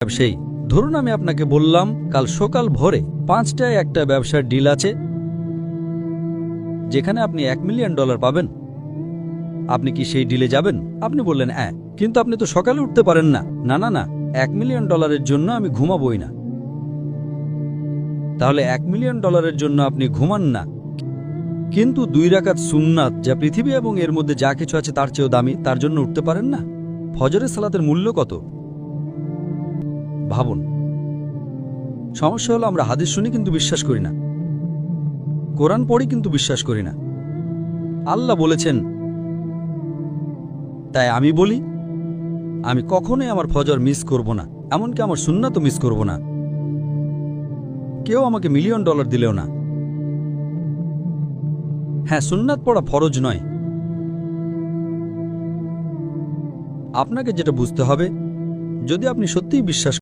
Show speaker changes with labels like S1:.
S1: ব্যবসায়ী, ধরুন আমি আপনাকে বললাম কাল সকাল ভোরে 5টায় একটা ব্যবসার ডিল আছে যেখানে আপনি $1 মিলিয়ন পাবেন। আপনি কি সেই ডিলে যাবেন? আপনি বললেন হ্যাঁ, কিন্তু আপনি তো সকালে উঠতে পারেন না। না না না, $1 মিলিয়ন জন্য আমি ঘুমাবই না। তাহলে $1 মিলিয়ন জন্য আপনি ঘুমান না, কিন্তু 2 রাকাত সুন্নাত যা পৃথিবী এবং এর মধ্যে যা কিছু আছে তার চেয়েও দামি, তার জন্য উঠতে পারেন না? ফজরের সালাতের মূল্য কত ভাবুন। সমস্যা হলো আমরা হাদিস শুনি কিন্তু বিশ্বাস করি না, কোরআন পড়ি কিন্তু বিশ্বাস করি না। আল্লাহ বলেছেন, তাই আমি বলি আমি কখনোই আমার ফজর মিস করব না, এমনকি আমার সুন্নাতও মিস করব না। কেউ আমাকে $1 মিলিয়ন দিলেও না। হ্যাঁ, সুন্নাত পড়া ফরজ নয়। আপনাকে যেটা বুঝতে হবে, যদি আপনি সত্যিই বিশ্বাস